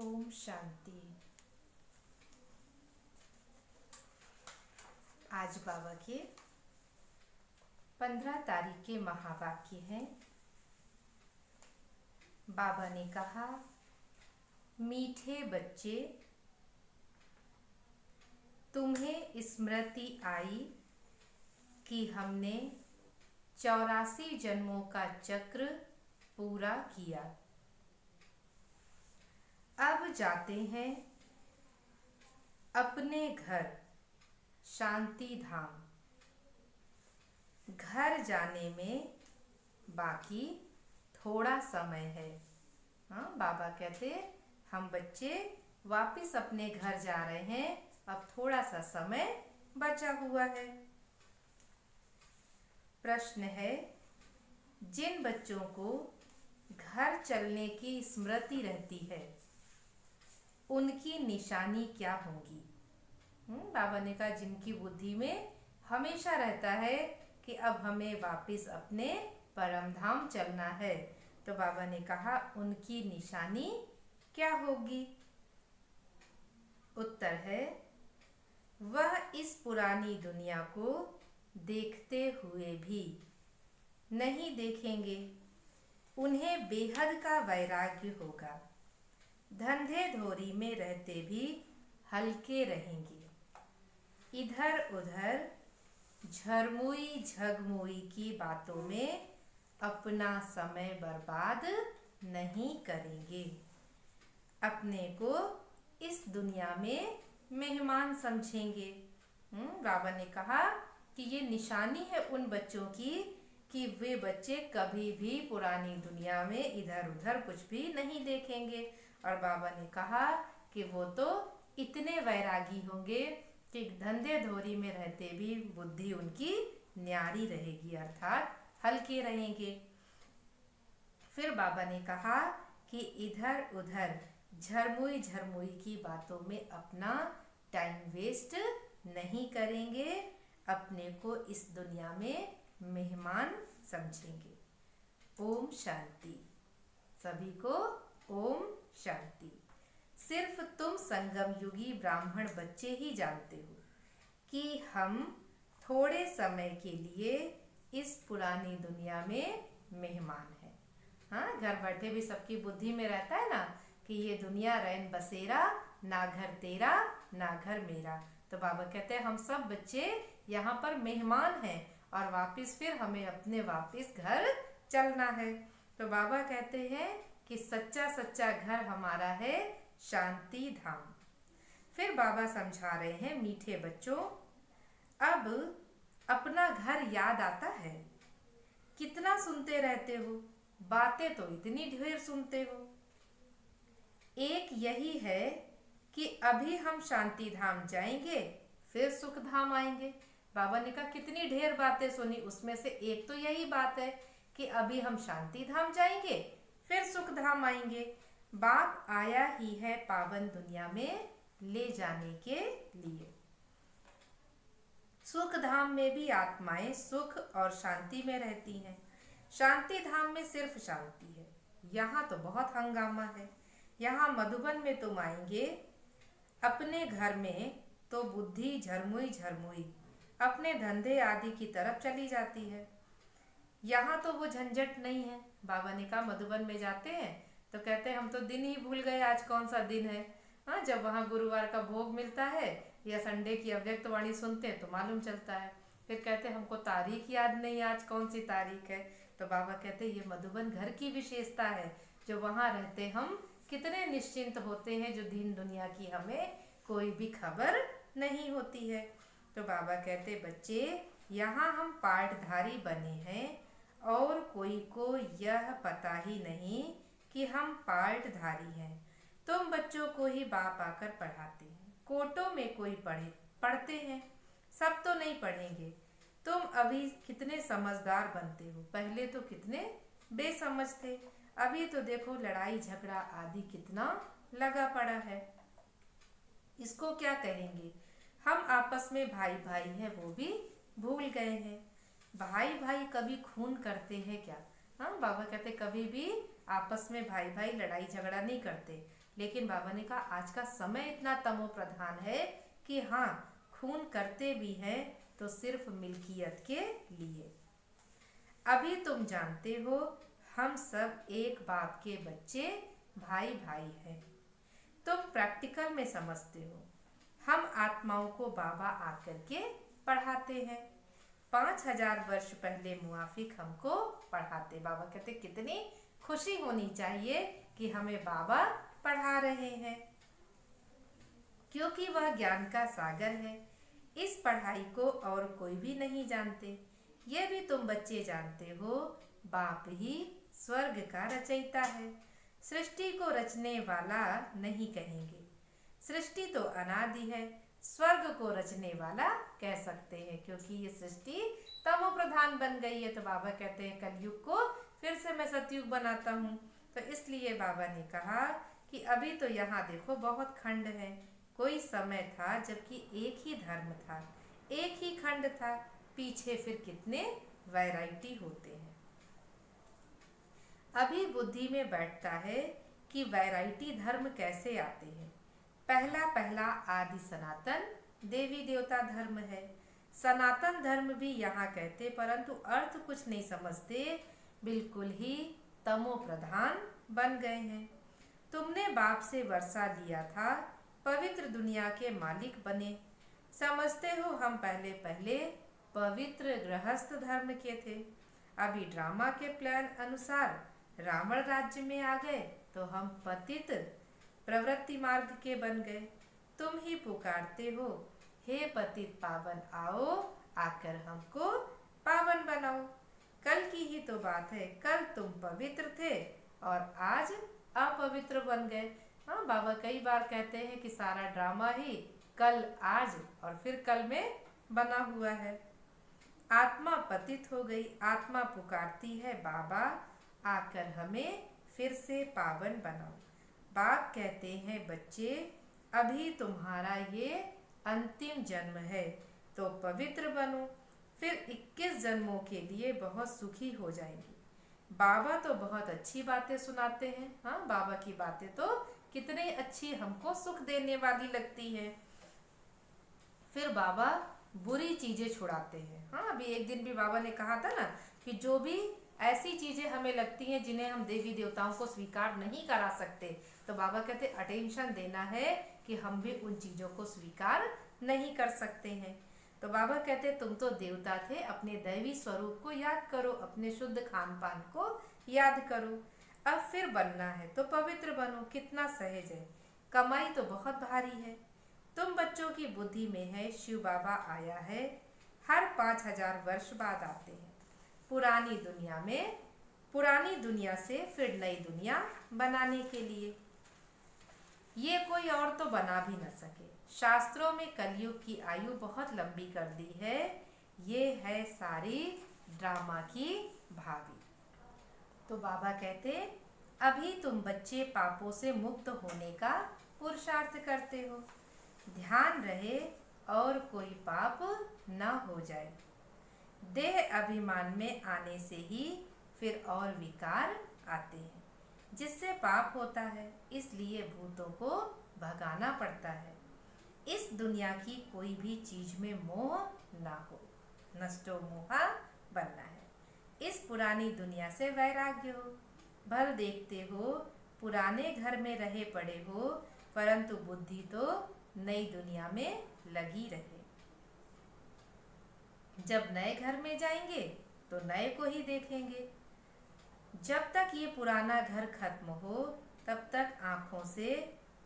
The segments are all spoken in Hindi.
ओम शांति। आज बाबा के 15 तारीख के महावाक्य हैं। बाबा ने कहा, मीठे बच्चे, तुम्हें स्मृति आई कि हमने 84 जन्मों का चक्र पूरा किया। अब जाते हैं अपने घर शांति धाम। घर जाने में बाकी थोड़ा समय है। बाबा कहते हम बच्चे वापिस अपने घर जा रहे हैं, अब थोड़ा सा समय बचा हुआ है। प्रश्न है, जिन बच्चों को घर चलने की स्मृति रहती है उनकी निशानी क्या होगी? बाबा ने कहा, जिनकी बुद्धि में हमेशा रहता है कि अब हमें वापिस अपने परम धाम चलना है, तो बाबा ने कहा उनकी निशानी क्या होगी? उत्तर है, वह इस पुरानी दुनिया को देखते हुए भी नहीं देखेंगे। उन्हें बेहद का वैराग्य होगा। धंधे धोरी में रहते भी हल्के रहेंगे। इधर उधर झरमुई झगमुई की बातों में अपना समय बर्बाद नहीं करेंगे। अपने को इस दुनिया में मेहमान समझेंगे। बाबा ने कहा कि ये निशानी है उन बच्चों की कि वे बच्चे कभी भी पुरानी दुनिया में इधर उधर कुछ भी नहीं देखेंगे। और बाबा ने कहा कि वो तो इतने वैरागी होंगे कि धंधे धोरी में रहते भी बुद्धि उनकी न्यारी रहेगी, अर्थात हल्के रहेंगे। फिर बाबा ने कहा कि इधर उधर झरमुई झरमुई की बातों में अपना टाइम वेस्ट नहीं करेंगे। अपने को इस दुनिया में मेहमान समझेंगे। ओम शांति। सभी को ओम शांति। सिर्फ तुम संगम युगी ब्राह्मण बच्चे ही जानते हो कि हम थोड़े समय के लिए इस पुरानी दुनिया में मेहमान हैं। घर बैठे भी सबकी बुद्धि में रहता है ना कि ये दुनिया रैन बसेरा, ना घर तेरा ना घर मेरा। तो बाबा कहते हैं हम सब बच्चे यहाँ पर मेहमान हैं और वापिस फिर हमें अपने वापिस घर चलना है। तो बाबा कहते हैं कि सच्चा सच्चा घर हमारा है शांति धाम। फिर बाबा समझा रहे हैं, मीठे बच्चों, अब अपना घर याद आता है? कितना सुनते रहते हो, बातें तो इतनी ढेर सुनते हो। एक यही है कि अभी हम शांति धाम जाएंगे, फिर सुख धाम आएंगे। बाबा ने कहा कितनी ढेर बातें सुनी, उसमें से एक तो यही बात है कि अभी हम शांति धाम जाएंगे, फिर सुख धाम आएंगे। बाप आया ही है पावन दुनिया में ले जाने के लिए। सुख धाम में भी आत्माएं सुख और शांति में रहती हैं। शांति धाम में सिर्फ शांति है। यहाँ तो बहुत हंगामा है। यहाँ मधुबन में तुम आएंगे, अपने घर में तो बुद्धि झरमुई झरमुई अपने धंधे आदि की तरफ चली जाती है। यहाँ तो वो झंझट नहीं है। बाबा ने कहा मधुबन में जाते हैं तो कहते हैं हम तो दिन ही भूल गए आज कौन सा दिन है। जब वहाँ गुरुवार का भोग मिलता है या संडे की अव्यक्त वाणी सुनते हैं तो मालूम चलता है। फिर कहते हैं हमको तारीख याद नहीं आज कौन सी तारीख है। तो बाबा कहते हैं ये मधुबन घर की विशेषता है। जो वहाँ रहते हम कितने निश्चिंत होते हैं, जो दीन दुनिया की हमें कोई भी खबर नहीं होती है। तो बाबा कहते बच्चे, यहाँ हम पाठधारी बने हैं और कोई को यह पता ही नहीं कि हम पाठधारी हैं। तुम बच्चों को ही बाप आकर पढ़ाते हैं। कोटों में कोई पढ़ते हैं, सब तो नहीं पढ़ेंगे। तुम अभी कितने समझदार बनते हो, पहले तो कितने बेसमझ थे। अभी तो देखो लड़ाई झगड़ा आदि कितना लगा पड़ा है। इसको क्या कहेंगे? हम आपस में भाई भाई हैं वो भी भूल गए हैं। भाई भाई कभी खून करते हैं क्या? बाबा कहते कभी भी आपस में भाई भाई लड़ाई झगड़ा नहीं करते। लेकिन बाबा ने कहा आज का समय इतना तमो प्रधान है कि हाँ, खून करते भी हैं तो सिर्फ मिल्कियत के लिए। अभी तुम जानते हो हम सब एक बाप के बच्चे, भाई भाई हैं। तुम प्रैक्टिकल में समझते हो। हम आत्माओं को बाबा आकर के पढ़ाते हैं। 5000 वर्ष पहले मुआफिक हमको पढ़ाते। बाबा कहते कितनी खुशी होनी चाहिए कि हमें बाबा पढ़ा रहे हैं, क्योंकि वह ज्ञान का सागर है। इस पढ़ाई को और कोई भी नहीं जानते। ये भी तुम बच्चे जानते हो, बाप ही स्वर्ग का रचयिता है। सृष्टि को रचने वाला नहीं कहेंगे, सृष्टि तो अनादि है। स्वर्ग को रचने वाला कह सकते हैं, क्योंकि ये सृष्टि तमो प्रधान बन गई है। तो बाबा कहते हैं कलयुग को फिर से मैं सतयुग बनाता हूँ। तो इसलिए बाबा ने कहा कि अभी तो यहाँ देखो बहुत खंड है। कोई समय था जबकि एक ही धर्म था, एक ही खंड था। पीछे फिर कितने वैरायटी होते हैं। अभी बुद्धि में बैठता है कि वैरायटी धर्म कैसे आते हैं। पहला पहला आदि सनातन देवी देवता धर्म है। सनातन धर्म भी यहाँ कहते, परंतु अर्थ कुछ नहीं समझते, बिल्कुल ही तमो प्रधान बन गए हैं। तुमने बाप से वर्षा लिया था, पवित्र दुनिया के मालिक बने। समझते हो हम पहले पहले पवित्र गृहस्थ धर्म के थे। अभी ड्रामा के प्लान अनुसार रावण राज्य में आ गए तो हम पतित प्रवृत्ति मार्ग के बन गए। तुम ही पुकारते हो, हे पतित पावन आओ, आकर हमको पावन बनाओ। कल की ही तो बात है, कल तुम पवित्र थे और आज अपवित्र बन गए। हाँ, बाबा कई बार कहते हैं कि सारा ड्रामा ही कल, आज और फिर कल में बना हुआ है। आत्मा पतित हो गई, आत्मा पुकारती है बाबा आकर हमें फिर से पावन बनाओ। बाप कहते हैं बच्चे अभी तुम्हारा ये अंतिम जन्म है तो पवित्र बनो, फिर 21 जन्मों के लिए बहुत सुखी हो जाएंगे। बाबा तो बहुत अच्छी बातें सुनाते हैं। हाँ, बाबा की बातें तो कितनी अच्छी, हमको सुख देने वाली लगती है। फिर बाबा बुरी चीजें छुड़ाते हैं। हाँ, अभी एक दिन भी बाबा ने कहा था ना कि जो भी ऐसी चीजें हमें लगती हैं जिन्हें हम देवी देवताओं को स्वीकार नहीं करा सकते, तो बाबा कहते अटेंशन देना है कि हम भी उन चीजों को स्वीकार नहीं कर सकते हैं। तो बाबा कहते तुम तो देवता थे, अपने दैवी स्वरूप को याद करो, अपने शुद्ध खान पान को याद करो। अब फिर बनना है तो पवित्र बनो। कितना सहज है, कमाई तो बहुत भारी है। तुम बच्चों की बुद्धि में है शिव बाबा आया है, हर 5000 वर्ष बाद आते हैं पुरानी दुनिया से फिर नई दुनिया बनाने के लिए। ये कोई और तो बना भी न सके। शास्त्रों में कलयुग की आयु बहुत लंबी कर दी है। ये है सारी ड्रामा की भाभी। तो बाबा कहते अभी तुम बच्चे पापों से मुक्त होने का पुरुषार्थ करते हो। ध्यान रहे और कोई पाप न हो जाए। देह अभिमान में आने से ही फिर और विकार आते हैं, जिससे पाप होता है। इसलिए भूतों को भगाना पड़ता है। इस दुनिया की कोई भी चीज में मोह ना हो, नष्टो मोहा बनना है। इस पुरानी दुनिया से वैराग्य हो। भल देखते हो पुराने घर में रहे पड़े हो, परंतु बुद्धि तो नई दुनिया में लगी रहे। जब नए घर में जाएंगे तो नए को ही देखेंगे। जब तक ये पुराना घर खत्म हो तब तक आंखों से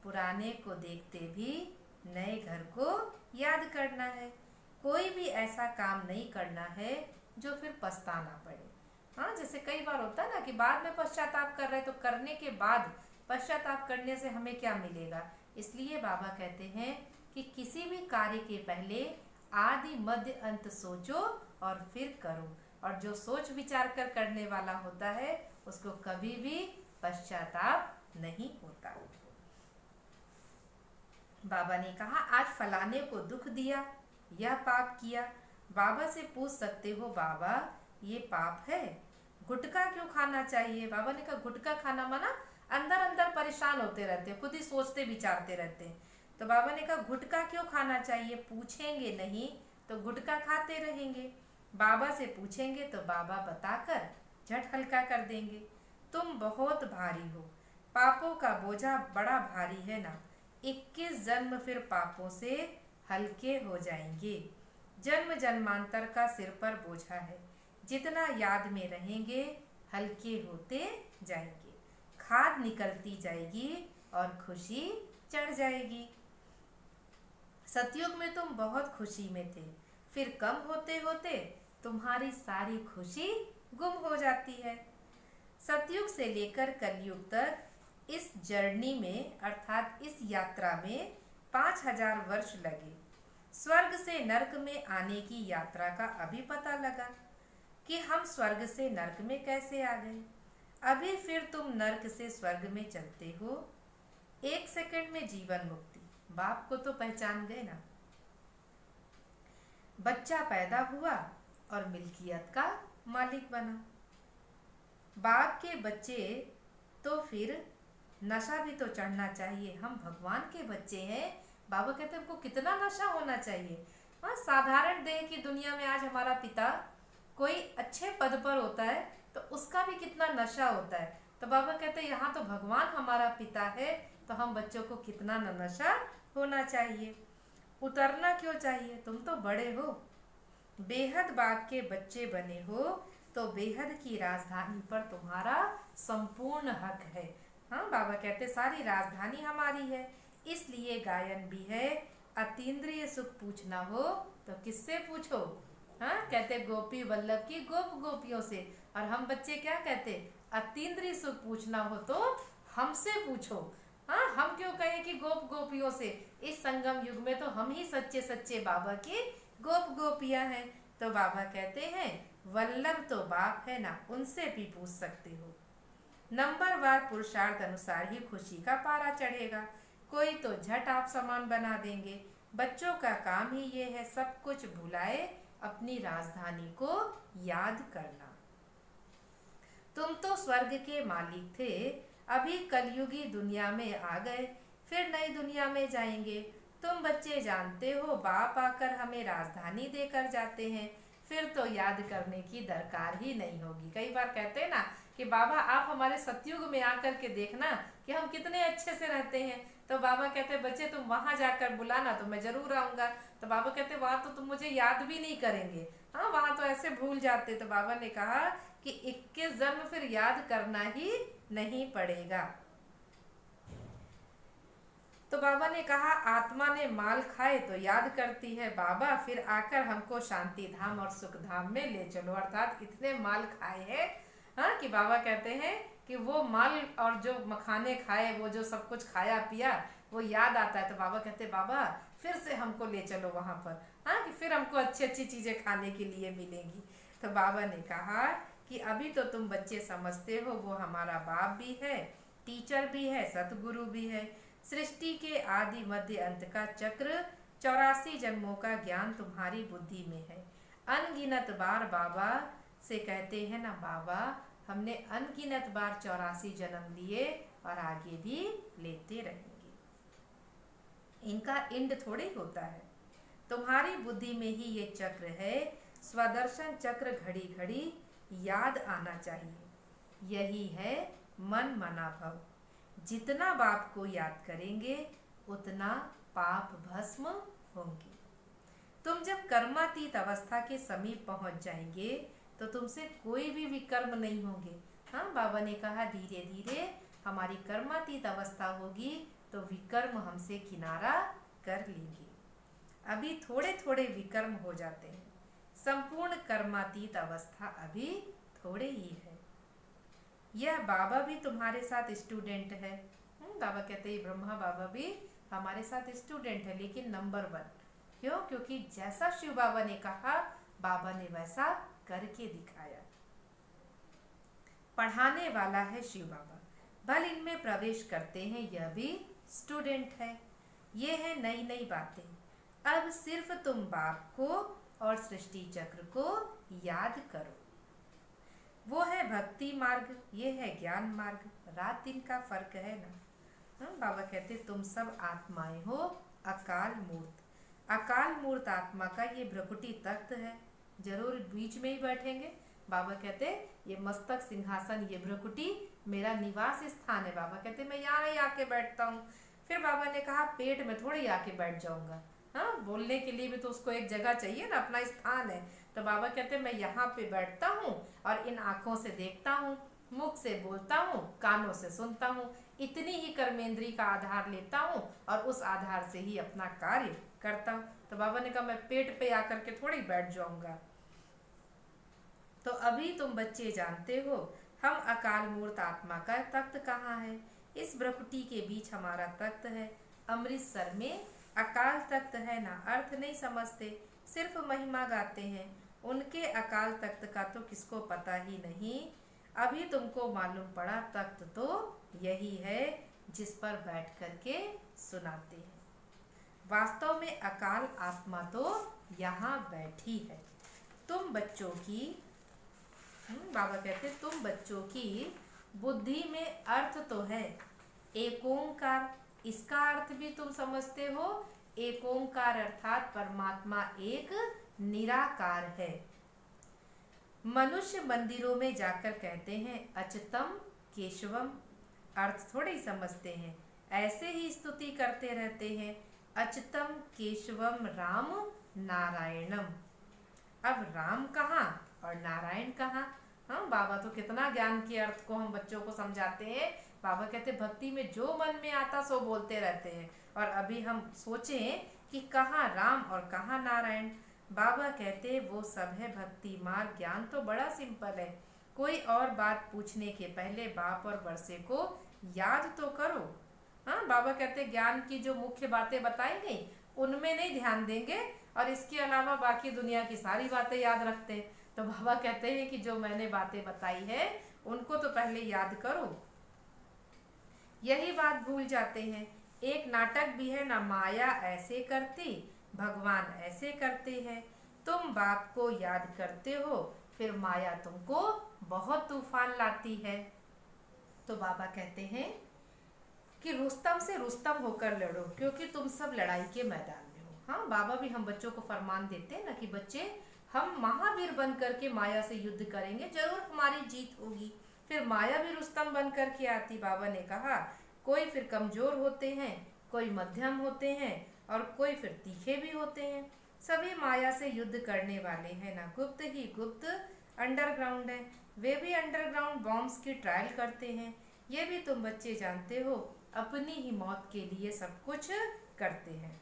पुराने को देखते भी नए घर को याद करना है। कोई भी ऐसा काम नहीं करना है जो फिर पछताना पड़े। हाँ, जैसे कई बार होता है ना कि बाद में पश्चाताप कर रहे, तो करने के बाद पश्चाताप करने से हमें क्या मिलेगा। इसलिए बाबा कहते हैं कि किसी भी कार्य के पहले आदि मध्य अंत सोचो और फिर करो। और जो सोच विचार कर करने वाला होता है उसको कभी भी पश्चाताप नहीं होता। बाबा ने कहा आज फलाने को दुख दिया, यह पाप किया। बाबा से पूछ सकते हो बाबा ये पाप है, गुटखा क्यों खाना चाहिए। बाबा ने कहा गुटखा खाना मना, अंदर अंदर परेशान होते रहते हैं, खुद ही सोचते विचारते रहते हैं। तो बाबा ने कहा गुटखा क्यों खाना चाहिए, पूछेंगे नहीं तो गुटखा खाते रहेंगे, बाबा से पूछेंगे तो बाबा बताकर झट हल्का कर देंगे। तुम बहुत भारी हो, पापों का बोझा बड़ा भारी है ना, 21 जन्म फिर पापों से हल्के हो जाएंगे। जन्म जन्मांतर का सिर पर बोझा है, जितना याद में रहेंगे हल्के होते जाएंगे। खाद निकलती जाएगी और खुशी चढ़ जाएगी। सतयुग में तुम बहुत खुशी में थे, फिर कम होते होते तुम्हारी सारी खुशी गुम हो जाती है। सतयुग से लेकर कलयुग तक इस जर्नी में अर्थात इस यात्रा में 5000 वर्ष लगे। स्वर्ग से नरक में आने की यात्रा का अभी पता लगा कि हम स्वर्ग से नरक में कैसे आ गए। अभी फिर तुम नरक से स्वर्ग में चलते हो। 1 सेकंड में जीवन मुक्ति। बाप को तो पहचान गए ना। बच्चा पैदा हुआ और मिल्कियत का मालिक बना। बाप के बच्चे तो फिर नशा भी तो चढ़ना चाहिए। हम भगवान के बच्चे हैं। बाबा कहते हैं हमको कितना नशा होना चाहिए। हाँ, साधारण देह की दुनिया में आज हमारा पिता कोई अच्छे पद पर होता है तो उसका भी कितना नशा होता है। तो बाबा कहते हैं यहाँ तो भगवान हमारा पिता है, तो हम बच्चों को कितना न नशा होना चाहिए। उतरना क्यों चाहिए, तुम तो बड़े हो, बेहद बाप के बच्चे बने हो, तो बेहद की राजधानी पर तुम्हारा संपूर्ण हक है। हाँ, बाबा कहते सारी राजधानी हमारी है, इसलिए गायन भी है। अतीन्द्रिय सुख पूछना हो तो किससे पूछो। हाँ, कहते गोपी वल्लभ की गोप गोपियों से। और हम बच्चे क्या कहते, अतीन्द्रिय सुख पूछना हो तो हमसे पूछो। हाँ, हम क्यों कहें कि गोप गोपियों से। इस संगम युग में तो हम ही सच्चे सच्चे बाबा की गोप गोपियां हैं। तो बाबा कहते हैं वल्लभ तो बाप है ना, उनसे भी पूछ सकते हो। नंबरवार पुरुषार्थ अनुसार ही खुशी का पारा चढ़ेगा। कोई तो झट आप समान बना देंगे। बच्चों का काम ही ये है, सब कुछ भुलाए अपनी राजधानी को याद करना। तुम तो स्वर्ग के मालिक थे, अभी कलयुगी दुनिया में आ गए, फिर नई दुनिया में जाएंगे। तुम बच्चे जानते हो बाप आकर हमें राजधानी देकर जाते हैं, फिर तो याद करने की दरकार ही नहीं होगी। कई बार कहते हैं ना कि बाबा आप हमारे सतयुग में आकर के देखना कि हम कितने अच्छे से रहते हैं। तो बाबा कहते बच्चे तुम वहां जाकर बुलाना तो मैं जरूर आऊंगा। तो बाबा कहते वहां तो तुम मुझे याद भी नहीं करेंगे। हाँ, वहां तो ऐसे भूल जाते। तो बाबा ने कहा कि 21 जन्म फिर याद करना ही नहीं पड़ेगा। तो बाबा ने कहा आत्मा ने माल खाए तो याद करती है, बाबा फिर आकर हमको शांति धाम और सुख धाम में ले चलो। अर्थात इतने माल खाए हैं, हाँ, कि बाबा कहते हैं कि वो माल और जो मखाने खाए, वो जो सब कुछ खाया पिया वो याद आता है। तो बाबा कहते बाबा फिर से हमको ले चलो वहां पर, हाँ, कि फिर हमको अच्छी अच्छी चीजें खाने के लिए मिलेंगी। तो बाबा ने कहा कि अभी तो तुम बच्चे समझते हो वो हमारा बाप भी है, टीचर भी है, सतगुरु भी है। सृष्टि के आदि मध्य अंत का चक्र 84 जन्मों का ज्ञान तुम्हारी बुद्धि में है। अनगिनत बार बाबा से कहते हैं ना, बाबा हमने अनगिनत बार 84 जन्म लिए और आगे भी लेते रहेंगे। इनका एंड थोड़े होता है। तुम्हारी बुद्धि में ही ये चक्र है। स्वदर्शन चक्र घड़ी घड़ी याद आना चाहिए। यही है मन मना भव। जितना बाप को याद करेंगे उतना पाप भस्म होंगे। तुम जब कर्मातीत अवस्था के समीप पहुंच जाएंगे तो तुमसे कोई भी विकर्म नहीं होंगे। हाँ, बाबा ने कहा धीरे धीरे हमारी कर्मातीत अवस्था होगी तो विकर्म हमसे किनारा कर लेंगे। अभी थोड़े थोड़े विकर्म हो जाते हैं। संपूर्ण कर्मातीत अवस्था अभी थोड़े ही है। यह बाबा भी तुम्हारे साथ स्टूडेंट है। बाबा कहते हैं ब्रह्मा बाबा भी हमारे साथ स्टूडेंट है, लेकिन नंबर 1। क्यों? क्योंकि जैसा शिव बाबा ने कहा बाबा ने वैसा करके दिखाया। पढ़ाने वाला है शिव बाबा, भल इनमें प्रवेश करते हैं, यह भी स्टूडेंट है। ये है नई नई बातें। अब सिर्फ तुम बाप को और सृष्टि चक्र को याद करो। वो है भक्ति मार्ग, ये है ज्ञान मार्ग। रात दिन का फर्क है ना। बाबा कहते तुम सब आत्माएं हो अकाल मूर्त। अकाल मूर्त आत्मा का ये भ्रकुटी तख्त है, जरूर बीच में ही बैठेंगे। बाबा कहते ये मस्तक सिंहासन, ये भ्रकुटी मेरा निवास स्थान है। बाबा कहते मैं यहाँ ही आके बैठता हूँ। फिर बाबा ने कहा पेट में थोड़ी आके बैठ जाऊंगा, हाँ बोलने के लिए भी तो उसको एक जगह चाहिए ना, अपना स्थान है। तो बाबा कहते मैं यहाँ पे बैठता हूँ और इन आंखों से देखता हूँ, मुख से बोलता हूँ, कानों से सुनता हूँ, इतनी ही कर्मेंद्री का आधार लेता हूँ और उस आधार से ही अपना कार्य करता हूँ। तो बाबा ने कहा मैं पेट पे आकर के थोड़ी बैठ जाऊंगा। तो अभी तुम बच्चे जानते हो हम अकाल मूर्त आत्मा का तख्त कहाँ है। इस भ्रकुटी के बीच हमारा तख्त है, अमृतसर में अकाल तख्त है ना। अर्थ नहीं समझते, सिर्फ महिमा गाते हैं। उनके अकाल तख्त का तो किसको पता ही नहीं। अभी तुमको मालूम पड़ा, तख्त तो यही है जिस पर बैठ करके सुनाते हैं। वास्तव में अकाल आत्मा तो यहाँ बैठी है। तुम बच्चों की बाबा कहते तुम बच्चों की बुद्धि में अर्थ तो है एक ओंकार। इसका अर्थ भी तुम समझते हो। एक ओंकार अर्थात परमात्मा एक निराकार है। मनुष्य मंदिरों में जाकर कहते हैं अच्युतम केशवम, अर्थ थोड़े ही समझते हैं, ऐसे ही स्तुति करते रहते हैं अच्युतम केशवम राम नारायणम। अब राम कहाँ और नारायण कहाँ। हाँ बाबा तो कितना ज्ञान के अर्थ को हम बच्चों को समझाते हैं। बाबा कहते भक्ति में जो मन में आता सो बोलते रहते हैं। और अभी हम सोचें कि कहाँ राम और कहाँ नारायण। बाबा कहते वो सब है भक्ति मार्ग। ज्ञान तो बड़ा सिंपल है। कोई और बात पूछने के पहले बाप और बरसे को याद तो करो। हाँ बाबा कहते ज्ञान की जो मुख्य बातें बताई गई उनमें नहीं ध्यान देंगे और इसके अलावा बाकी दुनिया की सारी बातें याद रखते हैं। तो बाबा कहते हैं कि जो मैंने बातें बताई है उनको तो पहले याद करो। यही बात भूल जाते हैं। एक नाटक भी है ना, माया ऐसे करती भगवान ऐसे करते हैं। तुम बाप को याद करते हो, फिर माया तुमको बहुत तूफान लाती है। तो बाबा कहते हैं कि रुस्तम से रुस्तम होकर लड़ो, क्योंकि तुम सब लड़ाई के मैदान में हो। हाँ बाबा भी हम बच्चों को फरमान देते हैं ना कि बच्चे हम महावीर बन करके माया से युद्ध करेंगे, जरूर हमारी जीत होगी। फिर माया भी रुस्तम बन करके आती। बाबा ने कहा कोई फिर कमजोर होते हैं, कोई मध्यम होते हैं और कोई फिर तीखे भी होते हैं। सभी माया से युद्ध करने वाले हैं ना। गुप्त ही गुप्त अंडरग्राउंड है, वे भी अंडरग्राउंड बॉम्ब्स की ट्रायल करते हैं। ये भी तुम बच्चे जानते हो, अपनी ही मौत के लिए सब कुछ करते हैं।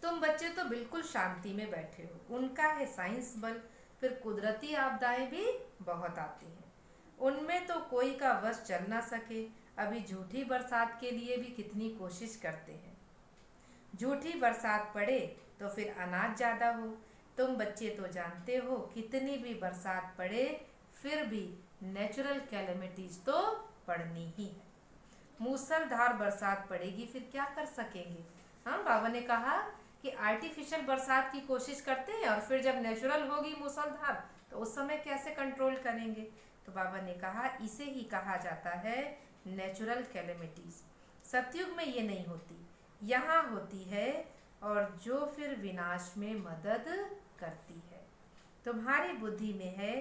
तुम बच्चे तो बिल्कुल शांति में बैठे हो, उनका है साइंस बल। फिर कुदरती आपदाएं भी बहुत आती हैं, उनमें तो कोई का वश चल ना सके। अभी झूठी बरसात के लिए भी कितनी कोशिश करते हैं। झूठी बरसात पड़े तो फिर अनाज ज़्यादा हो। तुम बच्चे तो जानते हो कितनी भी बरसात पड़े फिर भी नेचुरल कैलेमिटीज तो पड़नी ही है। मूसलधार बरसात पड़ेगी फिर क्या कर सकेंगे। हाँ बाबा ने कहा कि आर्टिफिशियल बरसात की कोशिश करते हैं और फिर जब नेचुरल होगी मूसलधार तो उस समय कैसे कंट्रोल करेंगे। तो बाबा ने कहा इसे ही कहा जाता है नेचुरल कैलेमिटीज। सतयुग में ये नहीं होती, यहाँ होती है और जो फिर विनाश में मदद करती है। तुम्हारी बुद्धि में है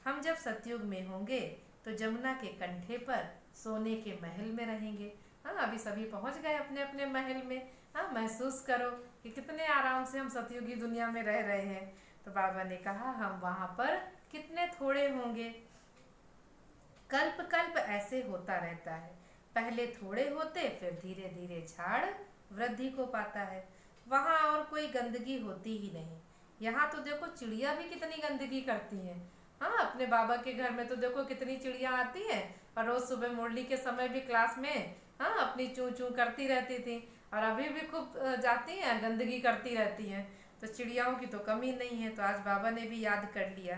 हम जब सतयुग में होंगे तो जमुना के कंठे पर सोने के महल में रहेंगे। हाँ अभी सभी पहुंच गए अपने अपने महल में। हाँ महसूस करो कि कितने आराम से हम सतयुगी दुनिया में रह रहे हैं। तो बाबा ने कहा हम वहां पर कितने थोड़े होंगे। कल्प कल्प ऐसे होता रहता है, पहले थोड़े होते फिर धीरे धीरे झाड़ वृद्धि को पाता है। वहां और कोई गंदगी होती ही नहीं। यहाँ तो देखो चिड़िया भी कितनी गंदगी करती हैं। हाँ अपने बाबा के घर में तो देखो कितनी चिड़िया आती हैं और रोज सुबह मुरली के समय भी क्लास में हाँ अपनी चू चू करती रहती थी और अभी भी खूब जाती हैं गंदगी करती रहती हैं। तो चिड़ियाओं की तो कमी नहीं है। तो आज बाबा ने भी याद कर लिया।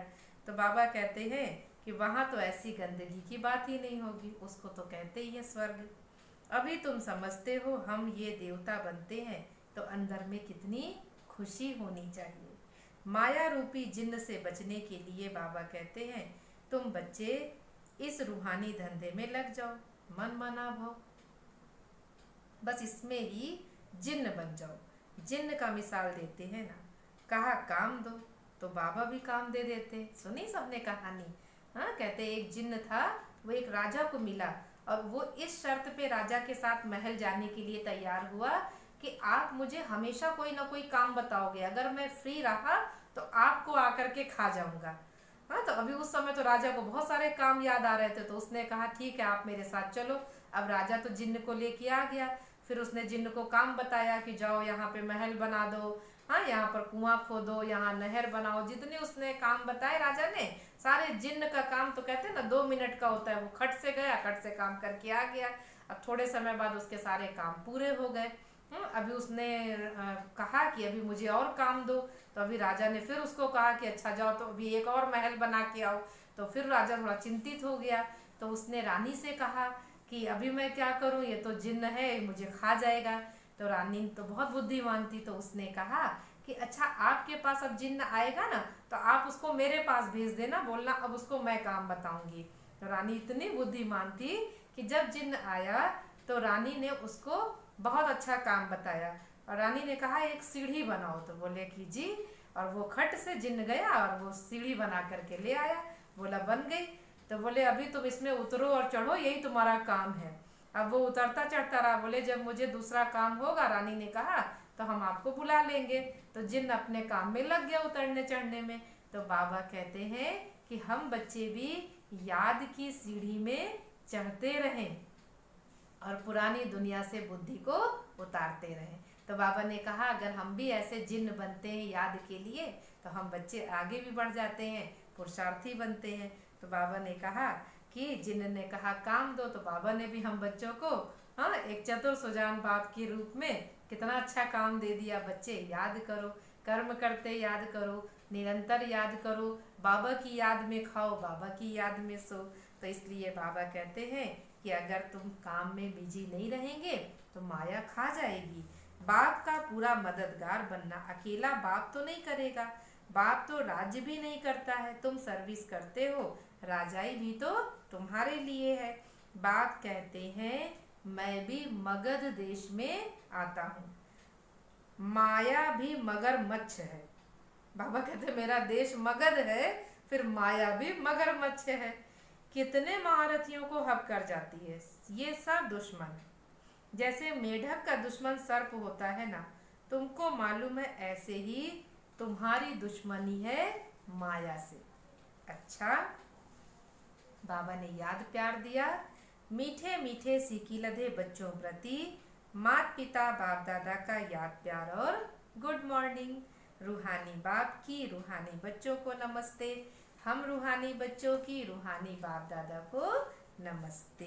तो बाबा कहते हैं कि वहाँ तो ऐसी गंदगी की बात ही नहीं होगी, उसको तो कहते ही है स्वर्ग। अभी तुम समझते हो हम ये देवता बनते हैं तो अंदर में कितनी खुशी होनी चाहिए। माया रूपी जिन्न से बचने के लिए बाबा कहते हैं तुम बच्चे इस रूहानी धंधे में लग जाओ, मन मना भाव, बस इसमें ही जिन्न बन जाओ। जिन्न का मिसाल देते हैं ना, कहा काम दो तो बाबा भी काम दे देते। सुनी सबने कहानी? हाँ, कहते एक जिन्न था, वो एक राजा को मिला और वो इस शर्त पे राजा के साथ महल जाने के लिए तैयार हुआ कि आप मुझे हमेशा कोई ना कोई काम बताओगे, अगर मैं फ्री रहा तो आपको आकर के खा जाऊंगा। हाँ, तो अभी उस समय तो राजा को बहुत सारे काम याद आ रहे थे, तो उसने कहा ठीक है आप मेरे साथ चलो। अब राजा तो जिन्न को लेके आ गया। फिर उसने जिन्न को काम बताया कि जाओ यहाँ पे महल बना दो, हाँ यहाँ पर कुआं खोदो, यहाँ नहर बनाओ। जितने उसने काम बताए राजा ने, सारे जिन्न का काम तो कहते हैं ना 2 मिनट का होता है, वो खट से गया, खट से काम करके आ गया। अब थोड़े समय बाद उसके सारे काम पूरे हो गए। अभी उसने कहा कि अभी मुझे और काम दो, तो अभी राजा ने फिर उसको कहा कि अच्छा जाओ तो अभी एक और महल बना के आओ। तो फिर राजा थोड़ा चिंतित हो गया, तो उसने रानी से कहा कि अभी मैं क्या करूं, ये तो जिन्न है, मुझे खा जाएगा। तो रानी तो बहुत बुद्धिमान थी, तो उसने कहा कि अच्छा आपके पास अब जिन्न आएगा ना तो आप उसको मेरे पास भेज देना, बोलना अब उसको मैं काम बताऊंगी। तो रानी इतनी बुद्धिमान थी कि जब जिन्न आया तो रानी ने उसको बहुत अच्छा काम बताया। और रानी ने कहा एक सीढ़ी बनाओ, तो बोले कि जी। और वो खट से जिन्न गया और वो सीढ़ी बना करके ले आया। बोला बन गई। तो बोले अभी तुम इसमें उतरो और चढ़ो, यही तुम्हारा काम है। अब वो उतरता चढ़ता रहा। बोले जब मुझे दूसरा काम होगा, रानी ने कहा, तो हम आपको बुला लेंगे। तो जिन्न अपने काम में लग गया उतरने चढ़ने में। तो बाबा कहते हैं कि हम बच्चे भी याद की सीढ़ी में चढ़ते रहें और पुरानी दुनिया से बुद्धि को उतारते रहें। तो बाबा ने कहा अगर हम भी ऐसे जिन्न बनते हैं याद के लिए, तो हम बच्चे आगे भी बढ़ जाते हैं, पुरुषार्थी बनते हैं। तो बाबा ने कहा कि जिन्न ने कहा काम दो, तो बाबा ने भी हम बच्चों को हाँ एक चतुर सुजान बाप के रूप में कितना अच्छा काम दे दिया। बच्चे याद करो, कर्म करते याद करो, निरंतर याद करो, बाबा की याद में खाओ, बाबा की याद में सो। तो इसलिए बाबा कहते हैं कि अगर तुम काम में बिजी नहीं रहेंगे तो माया खा जाएगी। बाप का पूरा मददगार बनना, अकेला बाप तो नहीं करेगा, बाप तो राज्य भी नहीं करता है, तुम सर्विस करते हो, राजाई भी तो तुम्हारे लिए है। बाप कहते हैं मैं भी मगध देश में आता हूँ, माया भी मगरमच्छ है। बाबा कहते मेरा देश मगध है, फिर माया भी मगरमच्छ है। कितने महारथियों को हब कर जाती है ये सब दुश्मन। जैसे मेढक का दुश्मन सर्प होता है ना, तुमको मालूम है, ऐसे ही तुम्हारी दुश्मनी है माया से। अच्छा, बाबा ने याद प्यार दिया। मीठे मीठे सीखी लधे बच्चों प्रति माता पिता बाप दादा का याद प्यार और गुड मॉर्निंग। रूहानी बाप की रूहानी बच्चों को नमस्ते। हम रूहानी बच्चों की रूहानी बाप दादा को नमस्ते।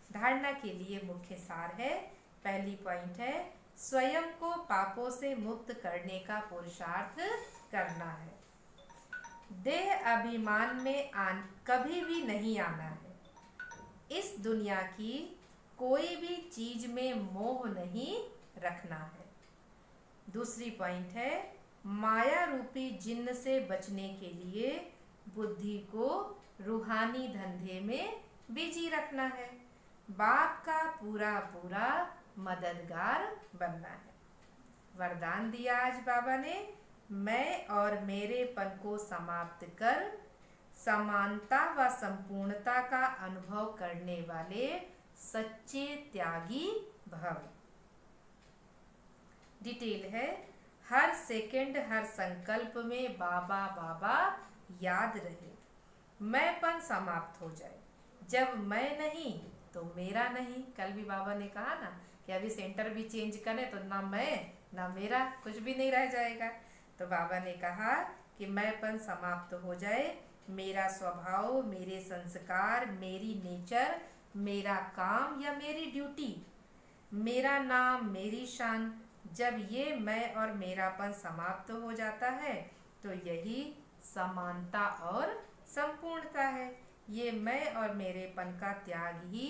धारणा के लिए मुख्य सार है। पहली पॉइंट है स्वयं को पापों से मुक्त करने का पुरुषार्थ करना है। देह अभिमान में कभी भी नहीं आना है। इस दुनिया की कोई भी चीज में मोह नहीं रखना है। दूसरी पॉइंट है माया रूपी जिन्न से बचने के लिए बुद्धि को रूहानी धंधे में बिजी रखना है। बाप का पूरा पूरा मददगार बनना है। वरदान दिया आज बाबा ने, मैं और मेरेपन को समाप्त कर समानता व संपूर्णता का अनुभव करने वाले सच्चे त्यागी भव। डिटेल है हर सेकंड हर संकल्प में बाबा बाबा याद रहे, मैंपन समाप्त हो जाए। जब मैं नहीं तो मेरा नहीं। कल भी बाबा ने कहा ना कि अभी सेंटर भी चेंज करें तो ना मैं ना मेरा, कुछ भी नहीं रह जाएगा। तो बाबा ने कहा कि मैंपन समाप्त हो जाए, मेरा स्वभाव, मेरे संस्कार, मेरी नेचर, मेरा काम या मेरी ड्यूटी, मेरा नाम, मेरी शान, जब ये मैं और मेरापन समाप्त हो जाता है तो यही समानता और संपूर्णता है। ये मैं और मेरेपन का त्याग ही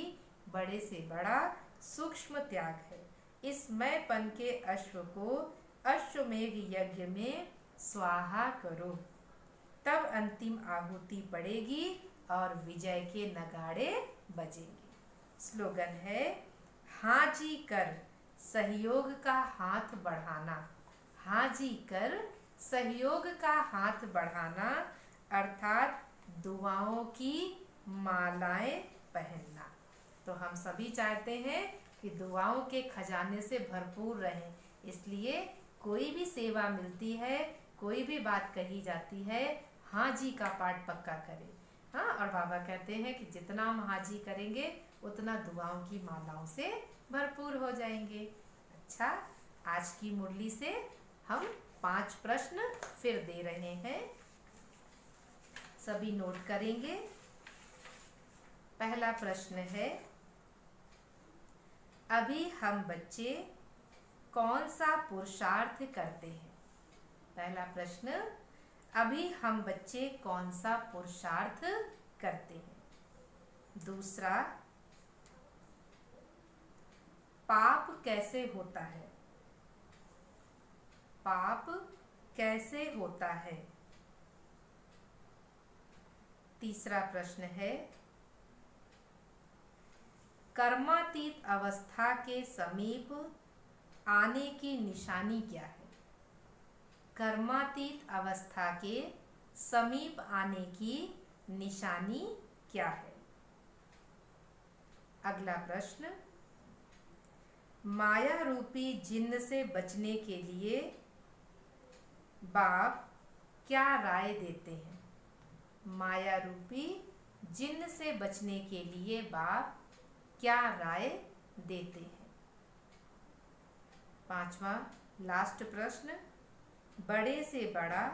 बड़े से बड़ा सूक्ष्म त्याग है। इस मैंपन के अश्व को अश्वमेघ यज्ञ में स्वाहा करो, तब अंतिम आहुति पड़ेगी और विजय के नगाड़े बजेंगे। स्लोगन है, हाँ जी कर सहयोग का हाथ बढ़ाना। हाँ जी कर सहयोग का हाथ बढ़ाना, अर्थात दुआओं की मालाएं पहनना। तो हम सभी चाहते हैं कि दुआओं के खजाने से भरपूर रहें, इसलिए कोई भी सेवा मिलती है, कोई भी बात कही जाती है, हाँ जी का पाठ पक्का करें। हाँ, और बाबा कहते हैं कि जितना हम हाँ जी करेंगे उतना दुआओं की मालाओं से भरपूर हो जाएंगे। अच्छा, आज की मुरली से हम 5 प्रश्न फिर दे रहे हैं, सभी नोट करेंगे। पहला प्रश्न है, अभी हम बच्चे कौन सा पुरुषार्थ करते हैं? पहला प्रश्न, अभी हम बच्चे कौन सा पुरुषार्थ करते हैं? दूसरा, पाप कैसे होता है? पाप कैसे होता है? तीसरा प्रश्न है, कर्मातीत अवस्था के समीप आने की निशानी क्या है? कर्मातीत अवस्था के समीप आने की निशानी क्या है? अगला प्रश्न, माया रूपी जिन्न से बचने के लिए बाप क्या राय देते हैं? माया रूपी जिन्न से बचने के लिए बाप क्या राय देते हैं? पांचवा लास्ट प्रश्न, बड़े से बड़ा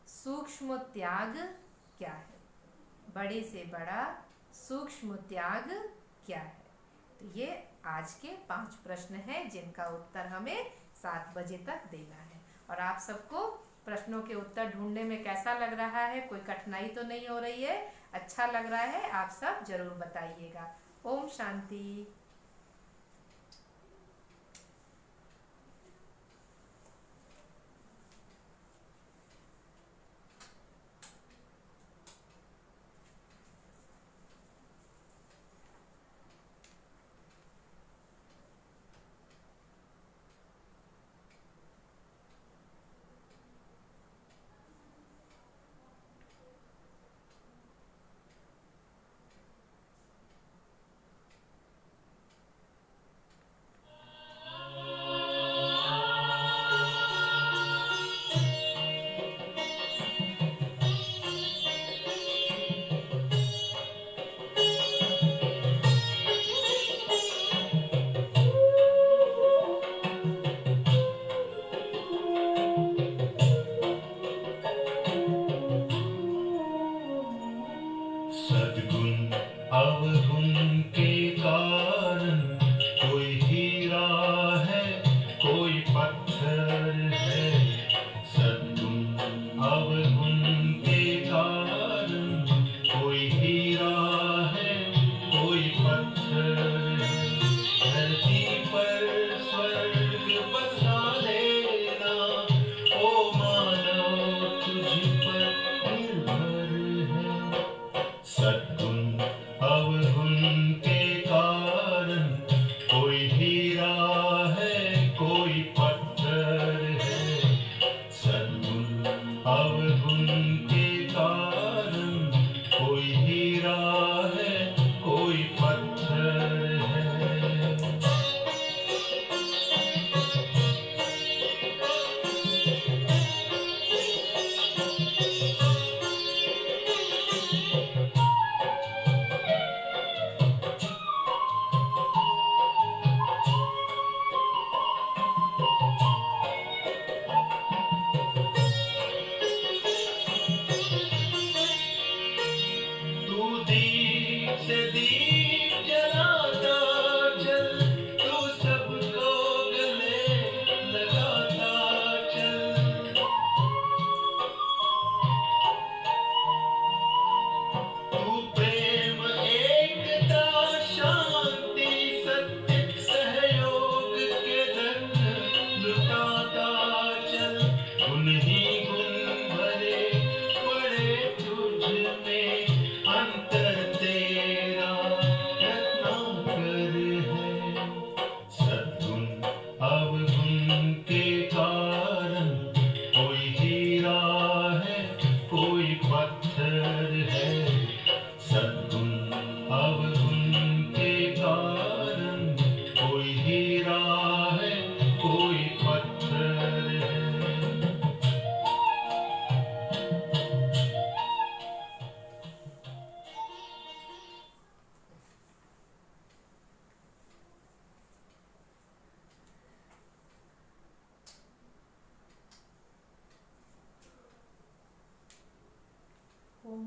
सूक्ष्म त्याग क्या है? बड़े से बड़ा सूक्ष्म त्याग क्या है? तो ये आज के 5 प्रश्न हैं जिनका उत्तर हमें 7 बजे तक देना है। और आप सबको प्रश्नों के उत्तर ढूंढने में कैसा लग रहा है? कोई कठिनाई तो नहीं हो रही है? अच्छा लग रहा है? आप सब जरूर बताइएगा। ओम शांति।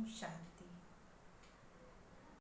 शांति।